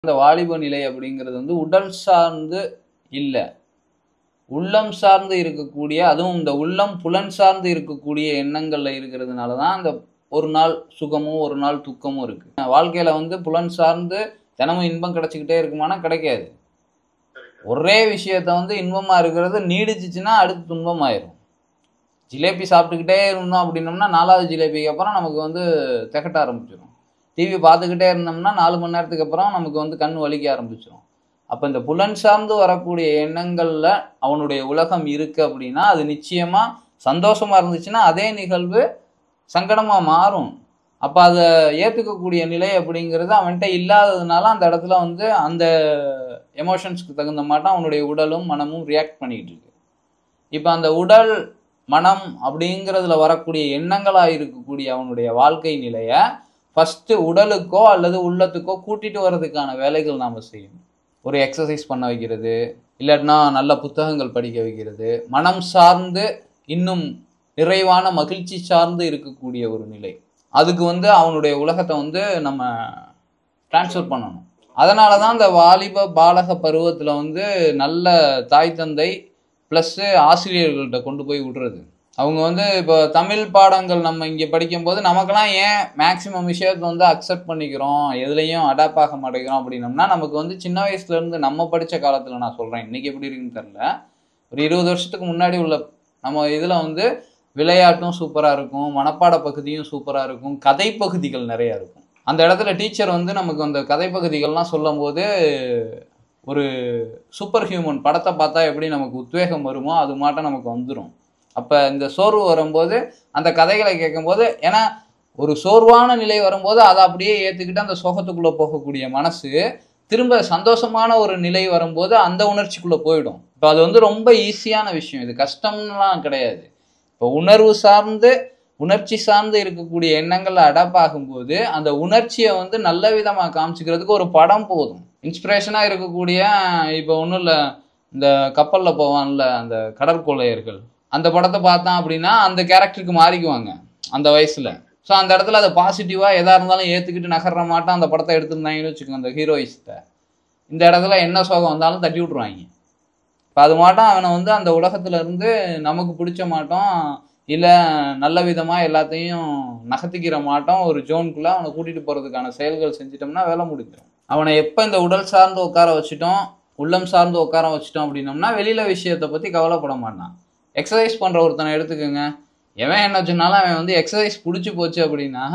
அந்த வாலிப நிலை அப்படிங்கிறது வந்து உடல் சார்ந்து இல்ல. உள்ளம் சார்ந்து இருக்கக்கூடிய, அதுவும் இந்த உள்ளம் புலன் சார்ந்து இருக்கக்கூடிய எண்ணங்கள்ல இருக்கிறதுனால தான் அந்த ஒரு நாள் சுகமும், ஒரு நாள் துக்கமும் இருக்கு. வாழ்க்கையில வந்து புலன் சார்ந்து தினமும் இன்பம் கிடைச்சுக்கிட்டே இருக்குமானா கிடைக்காது. ஒரே விஷயத்த வந்து இன்பமா இருக்கிறது நீடிச்சுச்சுன்னா அடுத்து துன்பமாயிரும். ஜிலேபி சாப்பிட்டுக்கிட்டே இருந்தோம் அப்படின்னோம்னா 4வது ஜிலேபிக்கு அப்புறம் நமக்கு வந்து திகட்ட ஆரம்பிச்சிடும். டிவி பார்த்துக்கிட்டே இருந்தோம்னா 4 மணி நேரத்துக்கு அப்புறம் நமக்கு வந்து கண் வலிக்க ஆரம்பிச்சிடும். அப்போ இந்த புலன் சார்ந்து வரக்கூடிய எண்ணங்கள்ல அவனுடைய உலகம் இருக்கு அப்படின்னா அது நிச்சயமா சந்தோஷமா இருந்துச்சுன்னா அதே நிகழ்வு சங்கடமா மாறும். அப்போ அதை ஏற்றுக்கக்கூடிய நிலை அப்படிங்கிறது அவன்கிட்ட இல்லாததுனால அந்த இடத்துல வந்து அந்த எமோஷன்ஸ்க்கு தகுந்த மாட்டம் அவனுடைய உடலும் மனமும் ரியாக்ட் பண்ணிக்கிட்டு இருக்கு. இப்போ அந்த உடல் மனம் அப்படிங்கிறதுல வரக்கூடிய எண்ணங்களாக இருக்கக்கூடிய அவனுடைய வாழ்க்கை நிலையை ஃபஸ்ட்டு உடலுக்கோ அல்லது உள்ளத்துக்கோ கூட்டிட்டு வர்றதுக்கான வேலைகள் நாம் செய்யணும். ஒரு எக்ஸசைஸ் பண்ண வைக்கிறது, இல்லாட்டினா நல்ல புத்தகங்கள் படிக்க வைக்கிறது, மனம் சார்ந்து இன்னும் நிறைவான மகிழ்ச்சி சார்ந்து இருக்கக்கூடிய ஒரு நிலை. அதுக்கு வந்து அவனுடைய உலகத்தை வந்து நம்ம டிரான்ஸ்ஃபர் பண்ணணும். அதனால தான் இந்த வாலிப பாலக பருவத்தில் வந்து நல்ல தாய் தந்தை ப்ளஸ்ஸு ஆசிரியர்கள்ட்ட கொண்டு போய் விடுறது. அவங்க வந்து இப்போ தமிழ் பாடங்கள் நம்ம இங்கே படிக்கும்போது நமக்கெல்லாம் ஏன் மேக்சிமம் விஷயத்தை வந்து அக்செப்ட் பண்ணிக்கிறோம், எதுலேயும் அடாப்ட் ஆக மாட்டேங்கிறோம் அப்படின்னம்னா நமக்கு வந்து சின்ன வயசுலேருந்து நம்ம படித்த காலத்தில் நான் சொல்கிறேன், இன்றைக்கி எப்படி இருக்குன்னு தெரில, ஒரு 20 வருஷத்துக்கு முன்னாடி உள்ள நம்ம இதில் வந்து விளையாட்டும் சூப்பராக இருக்கும், மனப்பாட பகுதியும் சூப்பராக இருக்கும், கதை பகுதிகள் நிறையா இருக்கும். அந்த இடத்துல டீச்சர் வந்து நமக்கு அந்த கதை பகுதிகள்லாம் சொல்லும் போது ஒரு சூப்பர் ஹியூமன் படத்தை பார்த்தா எப்படி நமக்கு உத்வேகம் வருமோ அது மாட்டம் நமக்கு வந்துடும். அப்போ இந்த சோர்வு வரும்போது அந்த கதைகளை கேட்கும்போது, ஏன்னா ஒரு சோர்வான நிலை வரும்போது அதை அப்படியே ஏற்றுக்கிட்டு அந்த சோகத்துக்குள்ளே போகக்கூடிய மனசு திரும்ப சந்தோஷமான ஒரு நிலை வரும்போது அந்த உணர்ச்சிக்குள்ளே போயிடும். இப்போ அது வந்து ரொம்ப ஈஸியான விஷயம், இது கஷ்டம்லாம் கிடையாது. இப்போ உணர்வு சார்ந்து உணர்ச்சி சார்ந்து இருக்கக்கூடிய எண்ணங்கள்ல அடாப்ட் ஆகும்போது அந்த உணர்ச்சியை வந்து நல்ல விதமாக காமிச்சிக்கிறதுக்கு ஒரு படம் போதும். இன்ஸ்பிரேஷனாக இருக்கக்கூடிய இப்போ ஒன்றும் இல்லை, இந்த கப்பலில் போவான்ல அந்த கடற்கொள்ளையர்கள், அந்த படத்தை பார்த்தான் அப்படின்னா அந்த கேரக்டருக்கு மாறிக்குவாங்க அந்த வயசில். ஸோ அந்த இடத்துல அதை பாசிட்டிவாக எதாக இருந்தாலும் ஏற்றுக்கிட்டு நகர்ற மாட்டான் அந்த படத்தை எடுத்துருந்தாங்கன்னு வச்சுக்கோங்க அந்த ஹீரோயிஸ்ட்டை. இந்த இடத்துல என்ன சோகம் வந்தாலும் தட்டி விட்ருவாங்க. இப்போ அது மாட்டம் அவனை வந்து அந்த உலகத்துலேருந்து நமக்கு பிடிச்ச மாட்டோம் இல்லை நல்ல விதமாக எல்லாத்தையும் நகர்த்திக்கிற மாட்டோம் ஒரு ஜோனுக்குள்ளே அவனை கூட்டிகிட்டு போகிறதுக்கான செயல்கள் செஞ்சிட்டோம்னா வேலை முடிஞ்சிடும். அவனை எப்போ இந்த உடல் சார்ந்து உட்கார வச்சுட்டோம், உள்ளம் சார்ந்து உட்கார வச்சுட்டோம் அப்படின்னோம்னா வெளியில் விஷயத்தை பற்றி கவலைப்பட மாட்டான். எக்ஸசைஸ் பண்ணுற ஒருத்தனை எடுத்துக்கோங்க, எவன் என்ன சொன்னாலும் அவன் வந்து எக்ஸசைஸ் பிடிச்சி போச்சு அப்படின்னா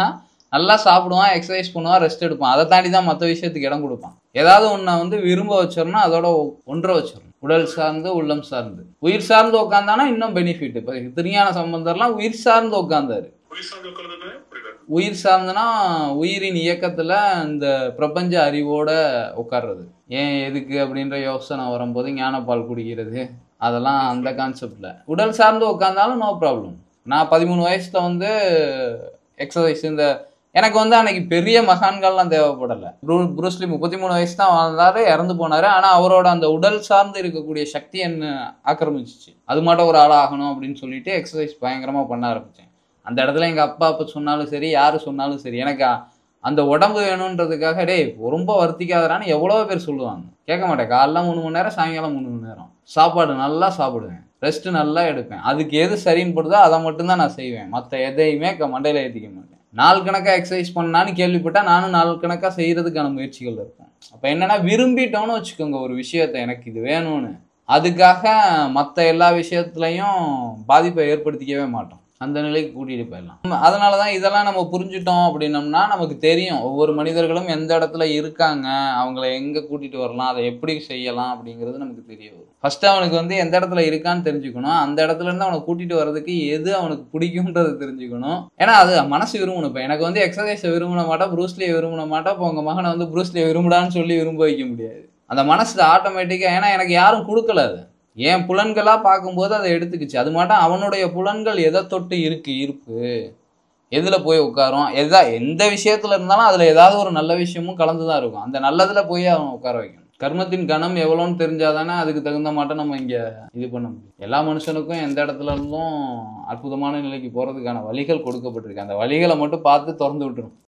நல்லா சாப்பிடுவான், எக்ஸசைஸ் பண்ணுவான், ரெஸ்ட் எடுப்பான். அதை தாண்டி தான் மற்ற விஷயத்துக்கு இடம் கொடுப்பான். ஏதாவது ஒன்றை வந்து விரும்ப வச்சிடணும், அதோட ஒன்றை வச்சிடணும். உடல் சார்ந்து உள்ளம் சார்ந்து உயிர் சார்ந்து உட்காந்தானா இன்னும் பெனிஃபிட். இப்போ திருஞான சம்பந்தர்லாம் உயிர் சார்ந்து உட்காந்தாரு. உயிர் சார்ந்துனா உயிரின் இயக்கத்துல இந்த பிரபஞ்ச அறிவோட உட்கார்றது. ஏன் எதுக்கு அப்படின்ற யோசனை வரும்போது ஞானப்பால் குடிக்கிறது, அதெல்லாம் அந்த கான்செப்ட்ல. உடல் சார்ந்து உட்காந்தாலும் நோ ப்ராப்ளம். நான் 13 வயசுல வந்து எக்ஸசைஸ் இந்த எனக்கு வந்து அன்னைக்கு பெரிய மகான்கள்லாம் தேவைப்படலை. ப்ரூஸ்லி 33 வயசு தான் வாழ்ந்தாரு, இறந்து போனாரு. ஆனால் அவரோட அந்த உடல் சார்ந்து இருக்கக்கூடிய சக்தி என்ன ஆக்கிரமிச்சிச்சு. அது மட்டும் ஒரு ஆளாகணும் அப்படின்னு சொல்லிட்டு எக்ஸசைஸ் பயங்கரமாக பண்ண ஆரம்பித்தேன். அந்த இடத்துல எங்கள் அப்பா அப்போ சொன்னாலும் சரி, யார் சொன்னாலும் சரி, எனக்கு அந்த உடம்பு வேணுன்றதுக்காக ரொம்ப வருத்திக்காதரான்னு எவ்வளோ பேர் சொல்லுவாங்க. கேட்க மாட்டேன். காலைல 3 மணி நேரம், சாயங்காலம் 3 மணி நேரம் சாப்பாடு நல்லா சாப்பிடுவேன், ரெஸ்ட்டு நல்லா எடுப்பேன். அதுக்கு எது சரின்னு போடுதோ அதை மட்டும்தான் நான் செய்வேன். மற்ற எதையுமே மண்டையில் ஏற்றிக்க மாட்டேன். நாள் கணக்காக எக்ஸசைஸ் பண்ணான்னு கேள்விப்பட்டால் நானும் நாள் கணக்காக செய்கிறதுக்கான முயற்சிகள் இருக்கும். அப்போ என்னென்னா விரும்பிட்டோன்னு வச்சுக்கோங்க ஒரு விஷயத்தை, எனக்கு இது வேணும்னு, அதுக்காக மற்ற எல்லா விஷயத்துலையும் பாதிப்பை ஏற்படுத்திக்கவே மாட்டோம். அந்த நிலைக்கு கூட்டிகிட்டு போயிடலாம். அதனால தான் இதெல்லாம் நம்ம புரிஞ்சுட்டோம் அப்படின்னம்னா நமக்கு தெரியும் ஒவ்வொரு மனிதர்களும் எந்த இடத்துல இருக்காங்க, அவங்கள எங்கே கூட்டிகிட்டு வரலாம், அதை எப்படி செய்யலாம் அப்படிங்கிறது நமக்கு தெரிய வரும். ஃபஸ்ட்டு அவனுக்கு வந்து எந்த இடத்துல இருக்கான்னு தெரிஞ்சுக்கணும், அந்த இடத்துல இருந்து அவனை கூட்டிகிட்டு வர்றதுக்கு எது அவனுக்கு பிடிக்கும்ன்றது தெரிஞ்சுக்கணும். ஏன்னா அது மனசு விரும்பணும். இப்போ எனக்கு வந்து எக்ஸசைஸை விரும்பின மாட்டா, ப்ரூஸ்லியை விரும்பின மாட்டா, இப்போ உங்கள் மகனை வந்து ப்ரூஸ்லியை விரும்புடான்னு சொல்லி விரும்ப வைக்க முடியாது. அந்த மனசு ஆட்டோமேட்டிக்காக, ஏன்னா எனக்கு யாரும் கொடுக்கல, அது என் புலன்களாக பார்க்கும்போது அதை எடுத்துக்கிச்சு. அது மாட்டம் அவனுடைய புலன்கள் எதை தொட்டு இருப்பு எதில் போய் உட்காரும், எந்த விஷயத்தில் இருந்தாலும் அதில் ஏதாவது ஒரு நல்ல விஷயமும் கலந்து தான் இருக்கும். அந்த நல்லதில் போய் அவன் உட்கார வைக்கணும். கர்மத்தின் கணம் எவ்வளோன்னு தெரிஞ்சாதானே அதுக்கு தகுந்த மாட்டம் நம்ம இங்கே இது பண்ண முடியும். எல்லா மனுஷனுக்கும் எந்த இடத்துல இருந்தும் அற்புதமான நிலைக்கு போகிறதுக்கான வழிகள் கொடுக்கப்பட்டிருக்கு. அந்த வழிகளை மட்டும் பார்த்து திறந்து விட்டுரும்.